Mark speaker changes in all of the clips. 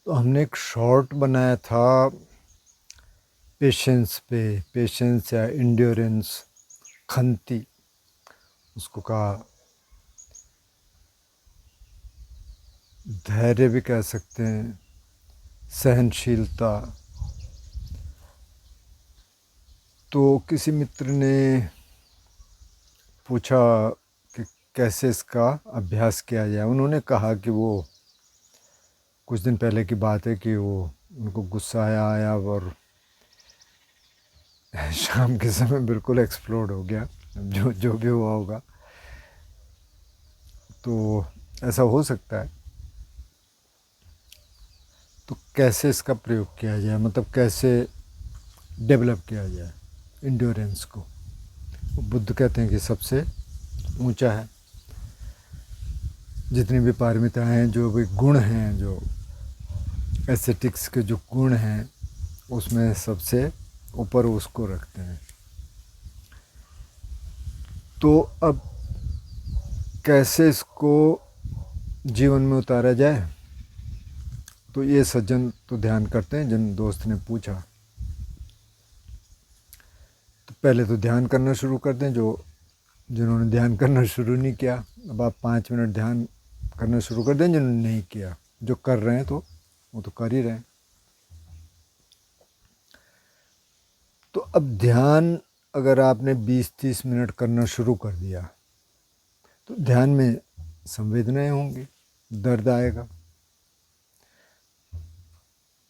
Speaker 1: तो हमने एक शॉर्ट बनाया था पेशेंस पे, पेशेंस या इंड्योरेंस, खंती उसको कहा, धैर्य भी कह सकते हैं, सहनशीलता। तो किसी मित्र ने पूछा कि कैसे इसका अभ्यास किया जाए। उन्होंने कहा कि वो कुछ दिन पहले की बात है कि वो उनको गुस्सा आया और शाम के समय बिल्कुल एक्सप्लोड हो गया, जो जो भी हुआ होगा। तो ऐसा हो सकता है। तो कैसे इसका प्रयोग किया जाए, मतलब कैसे डेवलप किया जाए इंड्योरेंस को। बुद्ध कहते हैं कि सबसे ऊंचा है, जितनी भी पारमिताएं हैं, जो भी गुण हैं, जो एस्थेटिक्स के जो गुण हैं, उसमें सबसे ऊपर उसको रखते हैं। तो अब कैसे इसको जीवन में उतारा जाए, तो ये सज्जन तो ध्यान करते हैं। जिन दोस्त ने पूछा, तो पहले तो ध्यान करना शुरू कर दें। जिन्होंने ध्यान करना शुरू नहीं किया, अब आप 5 मिनट ध्यान करना शुरू कर दें। जिन्होंने नहीं किया, जो कर रहे हैं तो वो तो कर ही रहे हैं। तो अब ध्यान अगर आपने 20-30 मिनट करना शुरू कर दिया, तो ध्यान में संवेदनाएं होंगी, दर्द आएगा,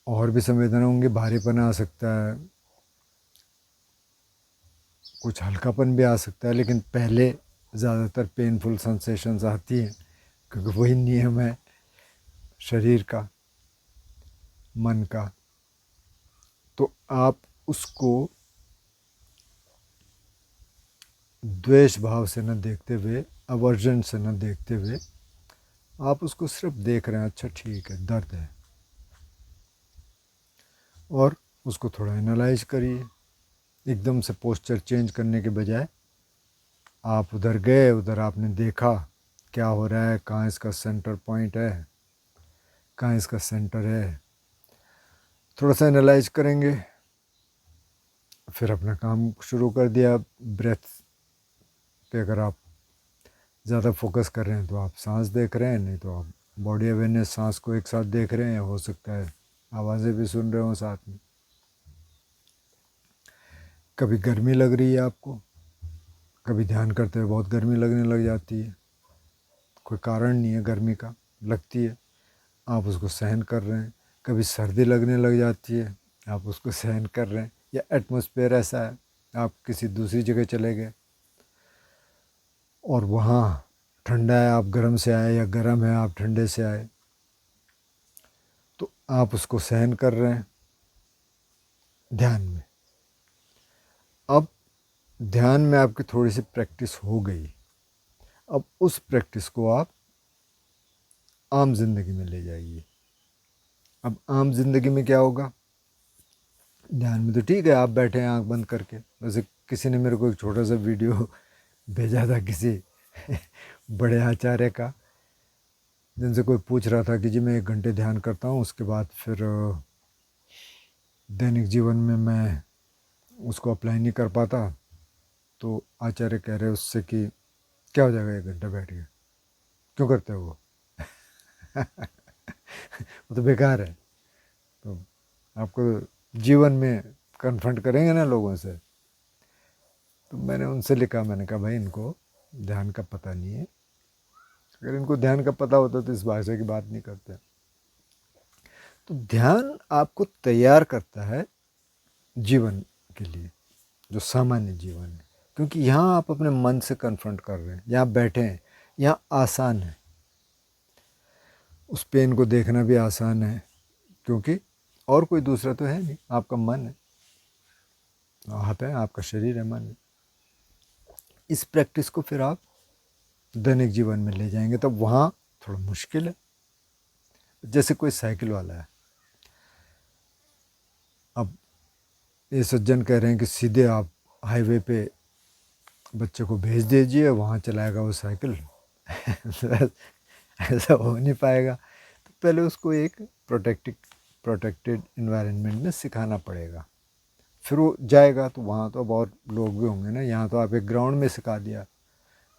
Speaker 1: और भी संवेदना होंगी, भारीपन आ सकता है, कुछ हल्कापन भी आ सकता है। लेकिन पहले ज़्यादातर पेनफुल सेंसेशंस आती हैं, क्योंकि वही नियम है शरीर का, मन का। तो आप उसको द्वेष भाव से न देखते हुए, अवर्जन से न देखते हुए, आप उसको सिर्फ देख रहे हैं, अच्छा ठीक है, दर्द है, और उसको थोड़ा एनालाइज करिए। एकदम से पोस्चर चेंज करने के बजाय आप उधर गए, उधर आपने देखा क्या हो रहा है, कहाँ इसका सेंटर पॉइंट है, कहाँ इसका सेंटर है, थोड़ा सा एनालाइज करेंगे। फिर अपना काम शुरू कर दिया। ब्रेथ पे अगर आप ज़्यादा फोकस कर रहे हैं तो आप सांस देख रहे हैं, नहीं तो आप बॉडी अवेयरनेस, सांस को एक साथ देख रहे हैं। हो सकता है आवाज़ें भी सुन रहे हो साथ में। कभी गर्मी लग रही है आपको, कभी ध्यान करते हुए बहुत गर्मी लगने लग जाती है, कोई कारण नहीं है, गर्मी का लगती है, आप उसको सहन कर रहे हैं। कभी सर्दी लगने लग जाती है, आप उसको सहन कर रहे हैं। या एटमॉस्फेयर ऐसा है, आप किसी दूसरी जगह चले गए और वहाँ ठंडा है, आप गर्म से आए, या गर्म है, आप ठंडे से आए, तो आप उसको सहन कर रहे हैं ध्यान में। अब ध्यान में आपकी थोड़ी सी प्रैक्टिस हो गई। अब उस प्रैक्टिस को आप आम जिंदगी में ले जाइए। अब आम जिंदगी में क्या होगा, ध्यान में तो ठीक है, आप बैठे हैं आंख बंद करके। वैसे किसी ने मेरे को एक छोटा सा वीडियो भेजा था किसी बड़े आचार्य का, जिनसे कोई पूछ रहा था कि जी मैं 1 घंटे ध्यान करता हूँ, उसके बाद फिर दैनिक जीवन में मैं उसको अप्लाई नहीं कर पाता। तो आचार्य कह रहे उससे कि क्या हो जाएगा 1 घंटा बैठ के, क्यों करते हो वो वो तो बेकार है। तो आपको जीवन में कन्फ्रंट करेंगे ना लोगों से। तो मैंने उनसे लिखा, मैंने कहा भाई इनको ध्यान का पता नहीं है। अगर इनको ध्यान का पता होता तो इस भाषा की बात नहीं करते। तो ध्यान आपको तैयार करता है जीवन के लिए, जो सामान्य जीवन है। क्योंकि यहाँ आप अपने मन से कन्फ्रंट कर रहे हैं, यहाँ बैठे हैं, यहाँ आसान है। उस पेन को देखना भी आसान है, क्योंकि और कोई दूसरा तो है नहीं, आपका मन है, आप है, आपका शरीर है, मन है। इस प्रैक्टिस को फिर आप दैनिक जीवन में ले जाएंगे, तब वहाँ थोड़ा मुश्किल है। जैसे कोई साइकिल वाला है, अब ये सज्जन कह रहे हैं कि सीधे आप हाईवे पे बच्चे को भेज दीजिए, वहाँ चलाएगा वो साइकिल ऐसा हो नहीं पाएगा। तो पहले उसको एक प्रोटेक्टेड इन्वायरमेंट में सिखाना पड़ेगा। फिर वो जाएगा तो वहाँ तो अब और लोग भी होंगे ना। यहाँ तो आप एक ग्राउंड में सिखा दिया,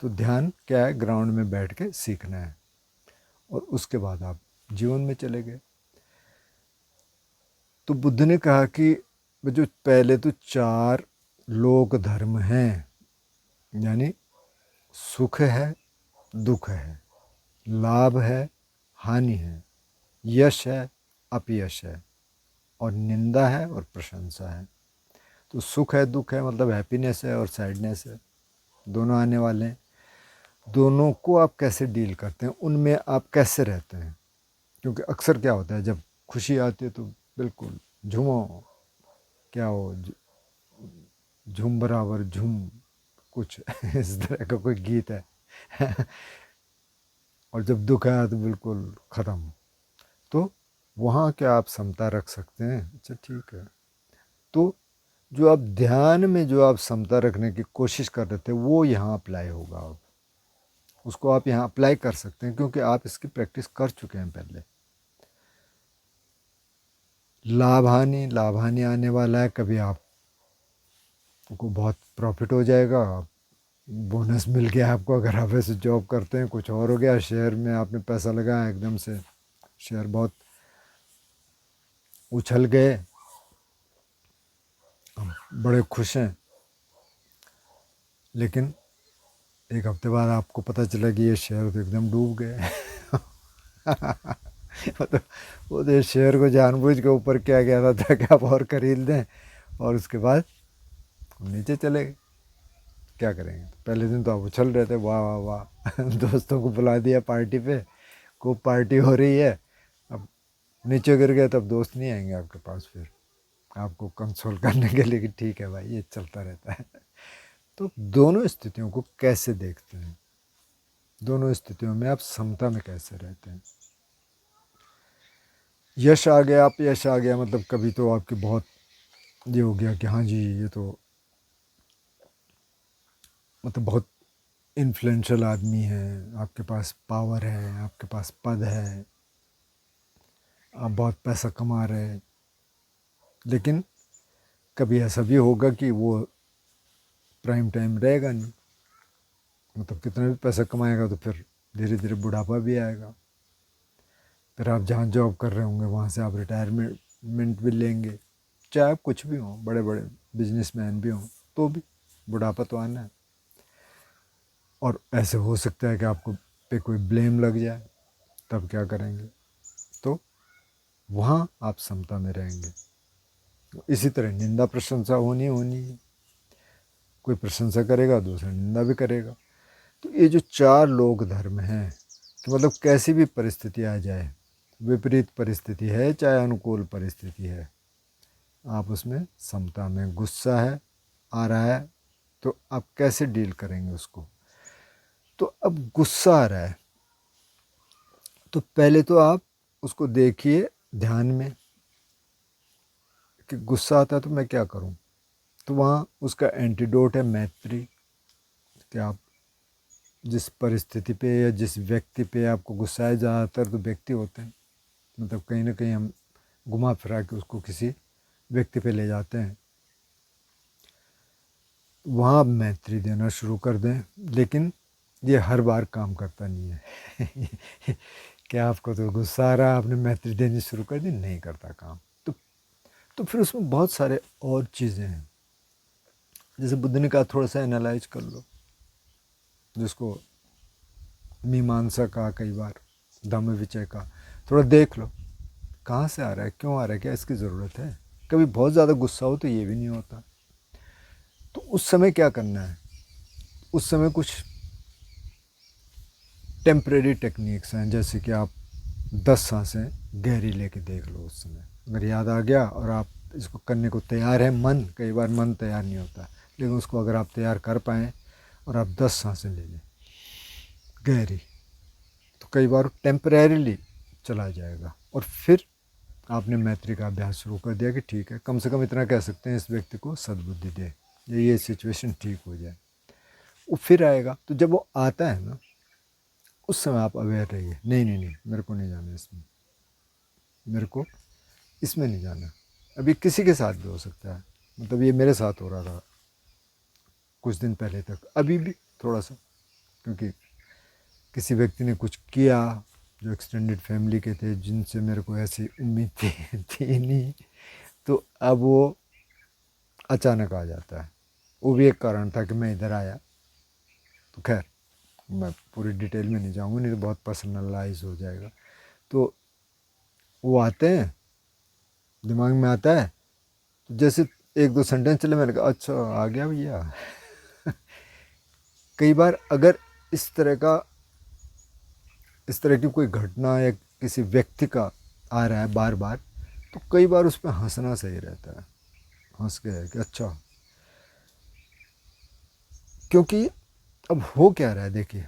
Speaker 1: तो ध्यान क्या है, ग्राउंड में बैठ के सीखना है, और उसके बाद आप जीवन में चले गए। तो बुद्ध ने कहा कि जो पहले तो 4 लोक धर्म हैं, यानी सुख है, दुख है, लाभ है, हानि है, यश है, अपयश है, और निंदा है और प्रशंसा है। तो सुख है, दुख है, मतलब हैप्पीनेस है और सैडनेस है, दोनों आने वाले हैं। दोनों को आप कैसे डील करते हैं, उनमें आप कैसे रहते हैं। क्योंकि अक्सर क्या होता है, जब खुशी आती है तो बिल्कुल झूमो, क्या हो, झूम बराबर झूम, कुछ इस तरह का कोई गीत है। और जब दुख आया तो बिल्कुल ख़त्म। तो वहाँ क्या आप समता रख सकते हैं? अच्छा ठीक है। तो जो आप ध्यान में जो आप समता रखने की कोशिश कर रहे थे, वो यहाँ अप्लाई होगा। अब उसको आप यहाँ अप्लाई कर सकते हैं, क्योंकि आप इसकी प्रैक्टिस कर चुके हैं पहले। लाभ हानि आने वाला है। कभी आपको बहुत प्रॉफिट हो जाएगा, बोनस मिल गया आपको, अगर आप ऐसे जॉब करते हैं। कुछ और हो गया, शेयर में आपने पैसा लगाया, एकदम से शेयर बहुत उछल गए, हम बड़े खुश हैं। लेकिन एक हफ्ते बाद आपको पता चला कि ये शेयर तो एकदम डूब गए। मतलब वो तो शेयर को जानबूझ के ऊपर किया गया था ताकि आप और खरीद दें, और उसके बाद नीचे चले गए। क्या करेंगे? पहले दिन तो आप उछल रहे थे, वाह वाह वाह। दोस्तों को बुला दिया पार्टी पे, खूब पार्टी हो रही है। अब नीचे गिर गए, तब दोस्त नहीं आएंगे आपके पास फिर आपको कंसोल करने के लिए कि ठीक है भाई, ये चलता रहता है। तो दोनों स्थितियों को कैसे देखते हैं, दोनों स्थितियों में आप समता में कैसे रहते हैं। यश आ गया, अपयश आ गया, मतलब कभी तो आपकी बहुत ये हो गया कि हाँ जी, ये तो मतलब बहुत इन्फ्लुएंशियल आदमी है, आपके पास पावर है, आपके पास पद है, आप बहुत पैसा कमा रहे हैं। लेकिन कभी ऐसा भी होगा कि वो प्राइम टाइम रहेगा नहीं, मतलब कितना भी पैसा कमाएगा तो फिर धीरे धीरे बुढ़ापा भी आएगा। फिर आप जहाँ जॉब कर रहे होंगे वहाँ से आप रिटायरमेंट भी लेंगे, चाहे आप कुछ भी हों, बड़े बड़े बिजनेसमैन भी हों, तो भी बुढ़ापा तो आना है। और ऐसे हो सकता है कि आपको पे कोई ब्लेम लग जाए, तब क्या करेंगे? तो वहाँ आप समता में रहेंगे। इसी तरह निंदा प्रशंसा होनी है, कोई प्रशंसा करेगा, दूसरा निंदा भी करेगा। तो ये जो 4 लोक धर्म हैं, कि मतलब कैसी भी परिस्थिति आ जाए, विपरीत परिस्थिति है चाहे अनुकूल परिस्थिति है, आप उसमें समता में, गुस्सा है आ रहा है तो आप कैसे डील करेंगे उसको। तो अब गुस्सा आ रहा है तो पहले तो आप उसको देखिए ध्यान में कि गुस्सा आता है तो मैं क्या करूं। तो वहाँ उसका एंटीडोट है मैत्री, कि आप जिस परिस्थिति पे या जिस व्यक्ति पे आपको गुस्सा है, ज़्यादातर तो व्यक्ति होते हैं, मतलब कहीं ना कहीं हम घुमा फिरा के उसको किसी व्यक्ति पे ले जाते हैं, वहाँ आप मैत्री देना शुरू कर दें। लेकिन ये हर बार काम करता नहीं है। क्या आपको तो गुस्सा आ रहा है, आपने मैत्री देनी शुरू कर दी, नहीं करता काम। तो फिर उसमें बहुत सारे और चीज़ें हैं। जैसे बुद्ध ने कहा थोड़ा सा एनालाइज कर लो, जिसको मीमांसा का, कई बार धम्म विचय का, थोड़ा देख लो कहाँ से आ रहा है, क्यों आ रहा है, क्या इसकी ज़रूरत है। कभी बहुत ज़्यादा गुस्सा हो तो ये भी नहीं होता। तो उस समय क्या करना है, उस समय कुछ टेम्परेरी टेक्निक्स हैं, जैसे कि आप 10 सांसें गहरी लेके देख लो। उस समय अगर याद आ गया और आप इसको करने को तैयार हैं, मन, कई बार मन तैयार नहीं होता, लेकिन उसको अगर आप तैयार कर पाएँ और आप 10 सांसें ले लें गहरी, तो कई बार टेम्परेरीली चला जाएगा। और फिर आपने मैत्री का अभ्यास शुरू कर दिया कि ठीक है, कम से कम इतना कह सकते हैं, इस व्यक्ति को सद्बुद्धि दे, ये सिचुएशन ठीक हो जाए। वो फिर आएगा। तो जब वो आता है ना, उस समय आप अवेयर रहिए, नहीं नहीं नहीं, मेरे को नहीं जाना इसमें, मेरे को इसमें नहीं जाना। अभी किसी के साथ भी हो सकता है, मतलब ये मेरे साथ हो रहा था कुछ दिन पहले तक, अभी भी थोड़ा सा, क्योंकि किसी व्यक्ति ने कुछ किया जो एक्सटेंडेड फैमिली के थे, जिनसे मेरे को ऐसी उम्मीद थी नहीं, तो अब वो अचानक आ जाता है। वो भी एक कारण था कि मैं इधर आया। तो खैर मैं पूरी डिटेल में नहीं जाऊँगा, नहीं तो बहुत पर्सनलाइज हो जाएगा। तो वो आते हैं, दिमाग में आता है, तो जैसे एक दो सेंटेंस चले, मैंने कहा अच्छा आ गया भैया। कई बार अगर इस तरह की कोई घटना या किसी व्यक्ति का आ रहा है बार बार, तो कई बार उस पर हंसना सही रहता है, हंस के है कि अच्छा, क्योंकि अब हो क्या रहा है, देखिए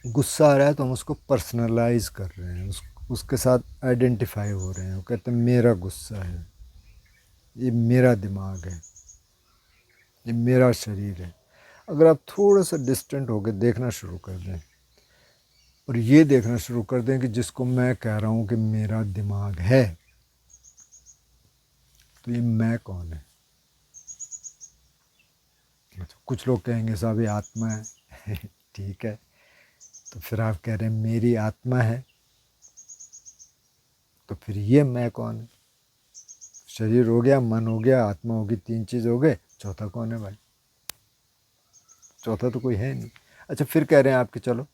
Speaker 1: गुस्सा आ रहा है तो हम उसको पर्सनलाइज कर रहे हैं, उसके साथ आइडेंटिफाई हो रहे हैं। वो कहते हैं मेरा गुस्सा है, ये मेरा दिमाग है, ये मेरा शरीर है। अगर आप थोड़ा सा डिस्टेंट होकर देखना शुरू कर दें और ये देखना शुरू कर दें कि जिसको मैं कह रहा हूँ कि मेरा दिमाग है, तो ये मैं कौन है। अच्छा, कुछ लोग कहेंगे साहब ये आत्मा है। ठीक है, तो फिर आप कह रहे हैं मेरी आत्मा है, तो फिर ये मैं कौन है। शरीर हो गया, मन हो गया, आत्मा होगी, तीन चीज़ हो गए, चौथा कौन है भाई। चौथा तो कोई है नहीं। अच्छा, फिर कह रहे हैं आपके चलो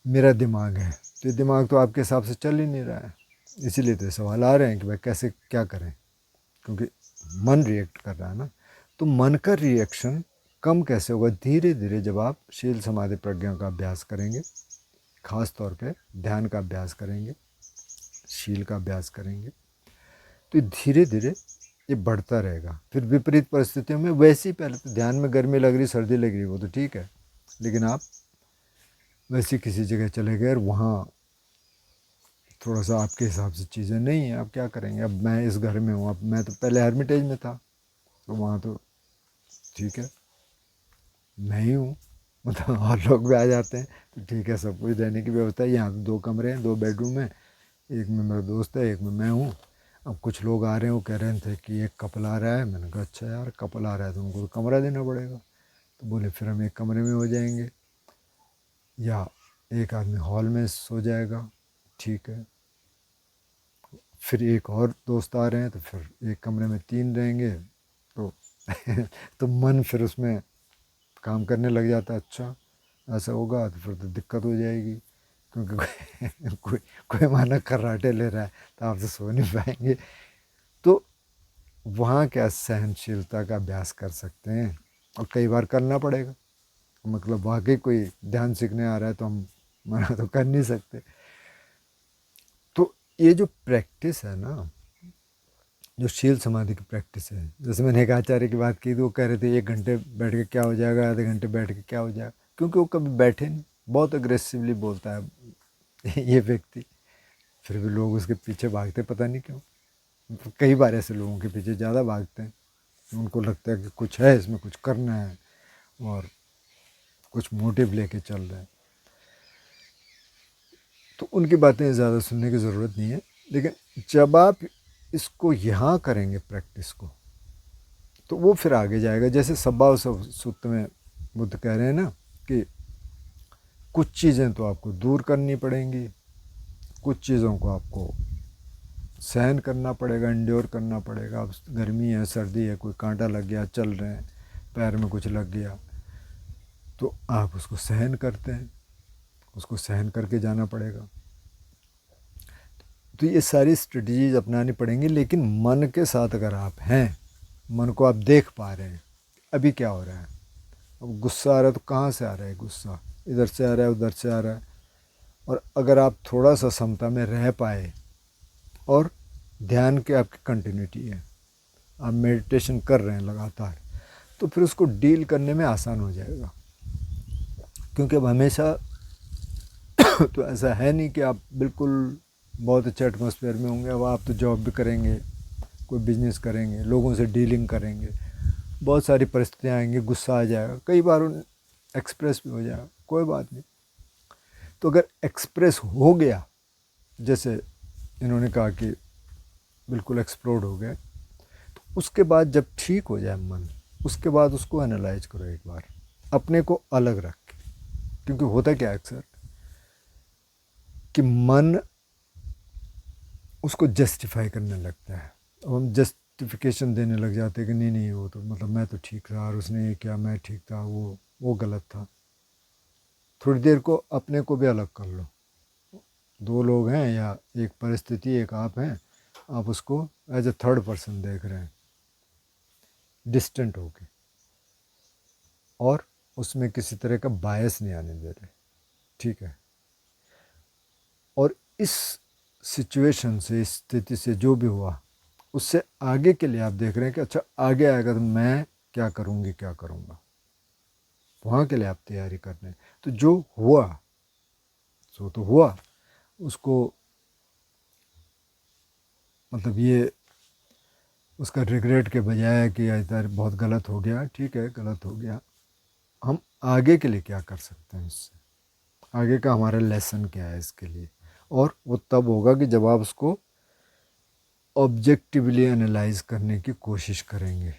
Speaker 1: मेरा दिमाग है, तो ये दिमाग तो आपके हिसाब से चल ही नहीं रहा है, इसीलिए तो सवाल आ रहे हैं कि भाई कैसे क्या करें, क्योंकि मन रिएक्ट कर रहा है ना। तो मन का रिएक्शन कम कैसे होगा, धीरे धीरे जब आप शील समाधि प्रज्ञा का अभ्यास करेंगे, खास तौर पे ध्यान का अभ्यास करेंगे, शील का अभ्यास करेंगे, तो धीरे धीरे ये बढ़ता रहेगा। फिर विपरीत परिस्थितियों में वैसे ही, पहले तो ध्यान में गर्मी लग रही, सर्दी लग रही, वो तो ठीक है, लेकिन आप वैसे किसी जगह चले गए और वहाँ थोड़ा सा आपके हिसाब से चीज़ें नहीं हैं, आप क्या करेंगे। अब मैं इस घर में हूँ, अब मैं तो पहले हर्मिटेज में था, तो वहाँ तो ठीक है मैं ही हूँ, मतलब और लोग भी आ जाते हैं तो ठीक है, सब कुछ रहने की व्यवस्था है। यहाँ तो 2 कमरे हैं, 2 बेडरूम हैं, एक में मेरा दोस्त है, एक में मैं हूँ। अब कुछ लोग आ रहे हैं, वो कह रहे थे कि एक कपल आ रहा है। मैंने कहा अच्छा यार, कपल आ रहा है तो उनको तो कमरा देना पड़ेगा। तो बोले फिर हम एक कमरे में हो जाएंगे या एक आदमी हॉल में सो जाएगा, ठीक है। फिर एक और दोस्त आ रहे हैं तो फिर एक कमरे में 3 रहेंगे, तो तो मन फिर उसमें काम करने लग जाता है। अच्छा ऐसा होगा तो फिर तो दिक्कत हो जाएगी, क्योंकि कोई माना खर्राटे ले रहा है तो आप तो सो नहीं पाएंगे। तो वहाँ क्या सहनशीलता का अभ्यास कर सकते हैं, और कई बार करना पड़ेगा, मतलब वाकई कोई ध्यान सीखने आ रहा है तो हम मना तो कर नहीं सकते। तो ये जो प्रैक्टिस है ना, जो शील समाधि की प्रैक्टिस है, जैसे मैंने एक आचार्य की बात की, तो वो कह रहे थे 1 घंटे बैठ के क्या हो जाएगा, आधे घंटे बैठ के क्या हो जाएगा, क्योंकि वो कभी बैठे नहीं, बहुत अग्रेसिवली बोलता है ये व्यक्ति, फिर भी लोग उसके पीछे भागते, पता नहीं क्यों। कई बार ऐसे लोगों के पीछे ज़्यादा भागते हैं, उनको लगता है कि कुछ है इसमें, कुछ करना है और कुछ मोटिव लेके चल रहे हैं। तो उनकी बातें ज़्यादा सुनने की ज़रूरत नहीं है। लेकिन जब आप इसको यहाँ करेंगे प्रैक्टिस को, तो वो फिर आगे जाएगा। जैसे सब्भाव सूत्र में बुद्ध कह रहे हैं ना कि कुछ चीज़ें तो आपको दूर करनी पड़ेंगी, कुछ चीज़ों को आपको सहन करना पड़ेगा, इंड्योर करना पड़ेगा। अब गर्मी है, सर्दी है, कोई कांटा लग गया, चल रहे हैं, पैर में कुछ लग गया, तो आप उसको सहन करते हैं, उसको सहन करके जाना पड़ेगा। तो ये सारी स्ट्रेटजीज अपनानी पड़ेंगी। लेकिन मन के साथ अगर आप हैं, मन को आप देख पा रहे हैं अभी क्या हो रहा है। अब गुस्सा आ रहा है तो कहाँ से आ रहा है गुस्सा, इधर से आ रहा है, उधर से आ रहा है। और अगर आप थोड़ा सा समता में रह पाए, और ध्यान की आपकी कंटिन्यूटी है, आप मेडिटेशन कर रहे हैं लगातार, तो फिर उसको डील करने में आसान हो जाएगा। क्योंकि अब हमेशा तो ऐसा है नहीं कि आप बिल्कुल बहुत अच्छे एटमॉस्फेयर में होंगे। अब आप तो जॉब भी करेंगे, कोई बिजनेस करेंगे, लोगों से डीलिंग करेंगे, बहुत सारी परिस्थितियाँ आएंगी, गुस्सा आ जाएगा, कई बार एक्सप्रेस भी हो जाएगा, कोई बात नहीं। तो अगर एक्सप्रेस हो गया जैसे इन्होंने कहा कि बिल्कुल एक्सप्लोड हो गया, तो उसके बाद जब ठीक हो जाए मन, उसके बाद उसको एनालाइज करो एक बार अपने को अलग रख के। क्योंकि होता क्या है अक्सर कि मन उसको जस्टिफाई करने लगता है, और हम जस्टिफिकेशन देने लग जाते हैं कि नहीं नहीं वो तो मतलब मैं तो ठीक था और उसने ये किया, मैं ठीक था, वो गलत था। थोड़ी देर को अपने को भी अलग कर लो। दो लोग हैं या एक परिस्थिति, एक आप हैं, आप उसको एज ए थर्ड पर्सन देख रहे हैं डिस्टेंट होके, और उसमें किसी तरह का बायस नहीं आने दे रहे, ठीक है। और इस सिचुएशन से, इस स्थिति से जो भी हुआ, उससे आगे के लिए आप देख रहे हैं कि अच्छा आगे आएगा तो मैं क्या करूँगी, क्या करूँगा, वहाँ के लिए आप तैयारी कर रहे हैं। तो जो हुआ सो तो हुआ, उसको मतलब ये उसका रिग्रेट के बजाय कि यार बहुत गलत हो गया, ठीक है गलत हो गया, हम आगे के लिए क्या कर सकते हैं इससे, आगे का हमारा लेसन क्या है इसके लिए। और वो तब होगा कि जब आप उसको ऑब्जेक्टिवली एनालाइज करने की कोशिश करेंगे।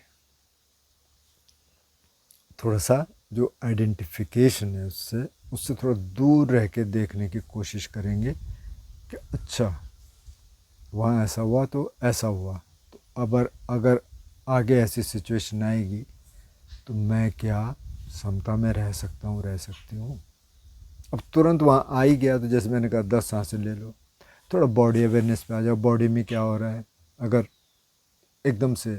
Speaker 1: थोड़ा सा जो आइडेंटिफिकेशन है उससे थोड़ा दूर रह के देखने की कोशिश करेंगे कि अच्छा वहाँ ऐसा हुआ तो ऐसा हुआ, तो अगर आगे ऐसी सिचुएशन आएगी तो मैं क्या समता में रह सकता हूँ, रह सकती हूँ। अब तुरंत वहाँ आ ही गया तो जैसे मैंने कहा 10 सांसें ले लो, थोड़ा बॉडी अवेयरनेस पे आ जाओ, बॉडी में क्या हो रहा है। अगर एकदम से,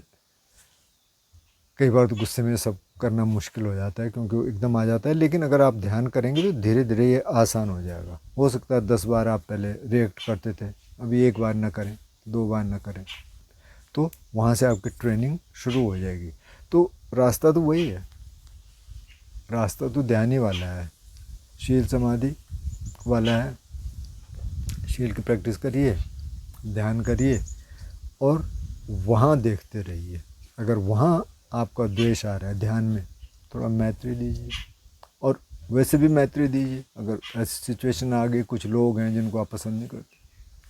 Speaker 1: कई बार तो गुस्से में सब करना मुश्किल हो जाता है क्योंकि वो एकदम आ जाता है, लेकिन अगर आप ध्यान करेंगे तो धीरे धीरे ये आसान हो जाएगा। हो सकता है 10 बार आप पहले रिएक्ट करते थे, अभी 1 बार ना करें, 2 बार ना करें, तो वहाँ से आपकी ट्रेनिंग शुरू हो जाएगी। तो रास्ता तो वही है, रास्ता तो ध्यान ही वाला है, शील समाधि वाला है। शील की प्रैक्टिस करिए, ध्यान करिए और वहाँ देखते रहिए। अगर वहाँ आपका द्वेष आ रहा है ध्यान में, थोड़ा मैत्री दीजिए, और वैसे भी मैत्री दीजिए। अगर ऐसी सिचुएशन आ गई, कुछ लोग हैं जिनको आप पसंद नहीं करते,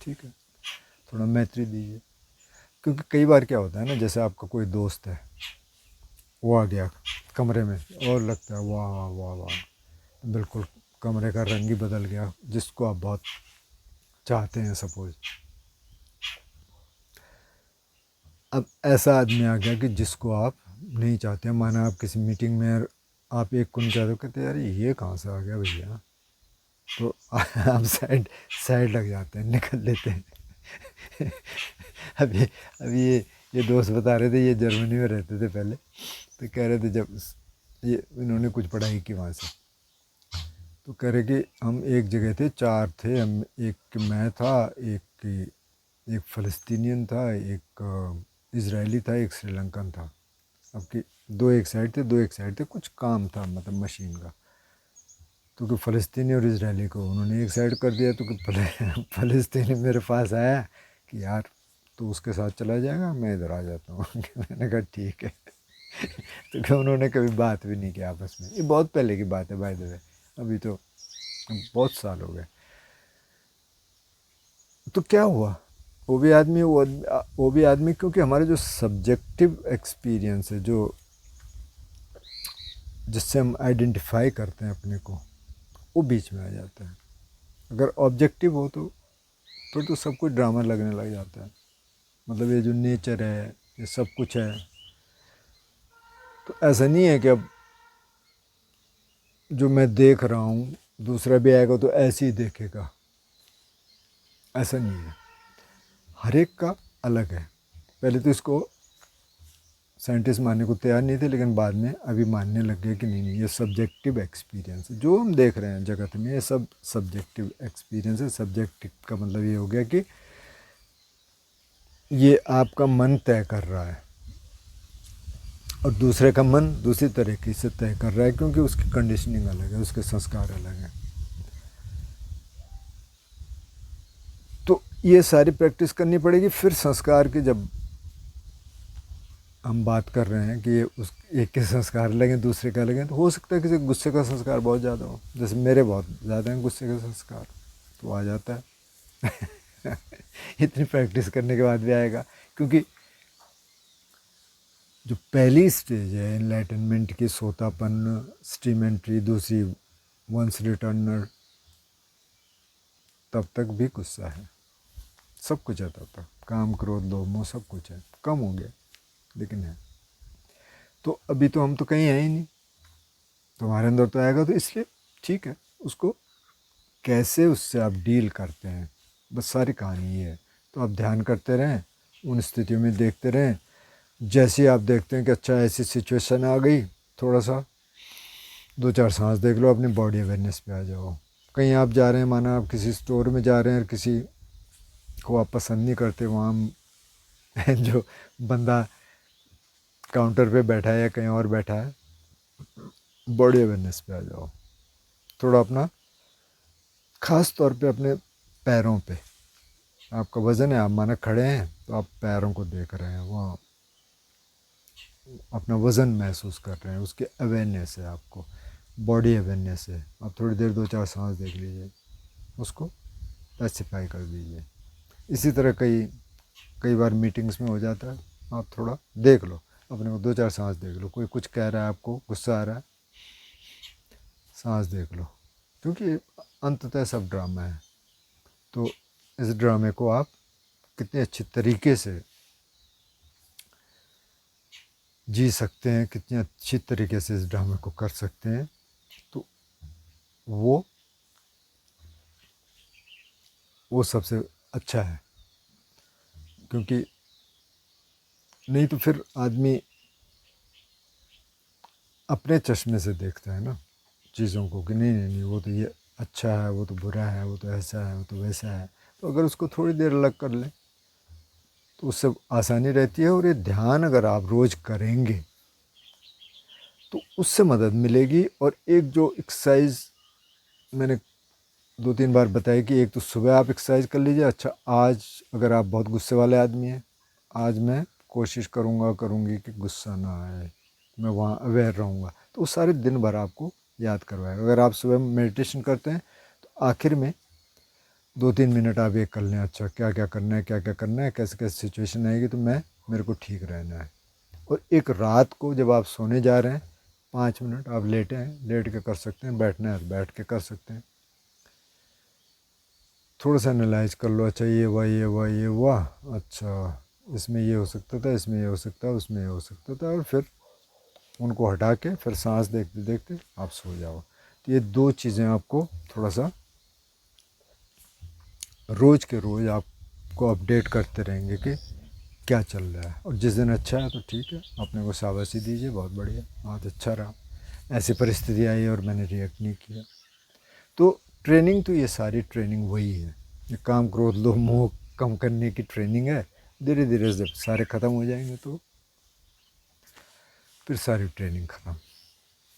Speaker 1: ठीक है, थोड़ा मैत्री दीजिए। क्योंकि कई बार क्या होता है ना, जैसे आपका कोई दोस्त है, वो आ गया कमरे में और लगता है वाह वाह वाह वाह, बिल्कुल कमरे का रंग ही बदल गया, जिसको आप बहुत चाहते हैं सपोज। अब ऐसा आदमी आ गया कि जिसको आप नहीं चाहते हैं, माना आप किसी मीटिंग में आप एक को नहीं चाहते, कहते यार ये कहाँ से आ गया भैया, तो आप साइड लग जाते हैं, निकल लेते हैं। अभी ये दोस्त बता रहे थे, ये जर्मनी में रहते थे पहले, तो कह रहे थे जब ये इन्होंने कुछ पढ़ाई की वहाँ से, तो कह रहे कि हम एक जगह थे, 4 थे हम, एक मैं था, एक फ़लस्तीनियन था, एक इजरायली था, एक श्रीलंकन था। अब कि 2 एक साइड थे, 2 एक साइड थे, कुछ काम था मतलब मशीन का, तो कि फ़लस्तीनी और इजरायली को उन्होंने एक साइड कर दिया। तो कि फ़लस्तीनी मेरे पास आया कि यार तो उसके साथ चला जाएगा, मैं इधर आ जाता हूँ। मैंने कहा ठीक है। तो कि उन्होंने कभी बात भी नहीं की आपस में, ये बहुत पहले की बात है बाय द वे, अभी तो बहुत साल हो गए। तो क्या हुआ, वो भी आदमी क्योंकि हमारे जो सब्जेक्टिव एक्सपीरियंस है, जो जिससे हम आइडेंटिफाई करते हैं अपने को, वो बीच में आ जाता है। अगर ऑब्जेक्टिव हो तो फिर तो सब कुछ ड्रामा लगने लग जाता है। मतलब ये जो नेचर है, ये सब कुछ है, तो ऐसा नहीं है कि अब जो मैं देख रहा हूँ दूसरा भी आएगा तो ऐसे ही देखेगा, ऐसा नहीं है। हर एक का अलग है। पहले तो इसको साइंटिस्ट मानने को तैयार नहीं थे, लेकिन बाद में अभी मानने लग गए कि नहीं नहीं, ये सब्जेक्टिव एक्सपीरियंस है, जो हम देख रहे हैं जगत में, ये सब सब्जेक्टिव एक्सपीरियंस है। सब्जेक्टिव का मतलब ये हो गया कि ये आपका मन तय कर रहा है, और दूसरे का मन दूसरी तरीके से तय कर रहा है, क्योंकि उसकी कंडीशनिंग अलग है, उसके संस्कार अलग हैं। तो ये सारी प्रैक्टिस करनी पड़ेगी। फिर संस्कार की जब हम बात कर रहे हैं कि ये उस एक के संस्कार लगें, दूसरे का लगें, तो हो सकता है किसी गुस्से का संस्कार बहुत ज़्यादा हो, जैसे मेरे बहुत ज़्यादा हैं गुस्से का संस्कार, तो आ जाता है। इतनी प्रैक्टिस करने के बाद भी आएगा, क्योंकि जो पहली स्टेज है एनलाइटनमेंट की, सोतापन, स्टीम एंट्री, दूसरी वंस रिटर्नर, तब तक भी गुस्सा है, सब कुछ है तब तक, काम क्रोध लोभ मोह सब कुछ है, कम हो गया लेकिन है। तो अभी तो हम तो कहीं हैं ही नहीं, तुम्हारे अंदर तो आएगा, तो इसलिए ठीक है, उसको कैसे उससे आप डील करते हैं, बस सारी कहानी ये है। तो आप ध्यान करते रहें, उन स्थितियों में देखते रहें, जैसे ही आप देखते हैं कि अच्छा ऐसी सिचुएशन आ गई, थोड़ा सा 2-4 सांस देख लो, अपनी बॉडी अवेयरनेस पे आ जाओ। कहीं आप जा रहे हैं, माना आप किसी स्टोर में जा रहे हैं और किसी को आप पसंद नहीं करते, वहाँ जो बंदा काउंटर पे बैठा है या कहीं और बैठा है, बॉडी अवेयरनेस पे आ जाओ। थोड़ा अपना ख़ास तौर पे अपने पैरों पे, आपका वज़न है, आप माना खड़े हैं तो आप पैरों को देख रहे हैं, वहाँ अपना वज़न महसूस कर रहे हैं, उसकी अवेयरनेस है आपको, बॉडी अवेयरनेस है। आप थोड़ी देर 2-4 सांस देख लीजिए, उसको स्पेसिफाई कर दीजिए। इसी तरह कई बार मीटिंग्स में हो जाता है, आप थोड़ा देख लो अपने को, 2-4 सांस देख लो, कोई कुछ कह रहा है, आपको गुस्सा आ रहा है, सांस देख लो, क्योंकि अंततः सब ड्रामा है। तो इस ड्रामे को आप कितने अच्छे तरीके से जी सकते हैं, कितने अच्छी तरीके से इस ड्रामे को कर सकते हैं, तो वो सबसे अच्छा है। क्योंकि नहीं तो फिर आदमी अपने चश्मे से देखता है ना चीज़ों को, कि नहीं नहीं नहीं वो तो ये अच्छा है, वो तो बुरा है, वो तो ऐसा है, वो तो वैसा है। तो अगर उसको थोड़ी देर अलग कर लें तो उससे आसानी रहती है। और ये ध्यान अगर आप रोज़ करेंगे तो उससे मदद मिलेगी। और एक जो एक्सरसाइज मैंने 2-3 बार बताई कि एक तो सुबह आप एक्सरसाइज कर लीजिए। अच्छा, आज अगर आप बहुत गुस्से वाले आदमी हैं, आज मैं कोशिश करूँगी कि गुस्सा ना आए, मैं वहाँ अवेयर रहूँगा, तो वो सारे दिन भर आपको याद करवाएगा। अगर आप सुबह मेडिटेशन करते हैं तो आखिर में 2-3 मिनट आप ये कर लें, अच्छा क्या क्या करना है, क्या क्या करना है, कैसे कैसे सिचुएशन आएगी तो मेरे को ठीक रहना है। और एक रात को जब आप सोने जा रहे हैं 5 मिनट आप लेटे हैं, लेट के कर सकते हैं, बैठना है तो बैठ के कर सकते हैं। थोड़ा सा एनालाइज कर लो, अच्छा ये हुआ, ये हुआ, ये हुआ, अच्छा इसमें ये हो सकता था, इसमें ये हो सकता, उसमें ये हो सकता था, और फिर उनको हटा के फिर सांस देखते देखते आप सो जाओ। तो ये 2 चीज़ें आपको थोड़ा सा रोज़ के रोज़ आपको अपडेट करते रहेंगे कि क्या चल रहा है। और जिस दिन अच्छा है तो ठीक है, अपने को शाबाशी दीजिए, बहुत बढ़िया, बहुत अच्छा रहा, ऐसी परिस्थिति आई और मैंने रिएक्ट नहीं किया। तो ट्रेनिंग तो ये सारी ट्रेनिंग वही है, ये काम क्रोध लोभ मोह कम करने की ट्रेनिंग है। धीरे धीरे जब सारे ख़त्म हो जाएंगे तो फिर सारी ट्रेनिंग ख़त्म।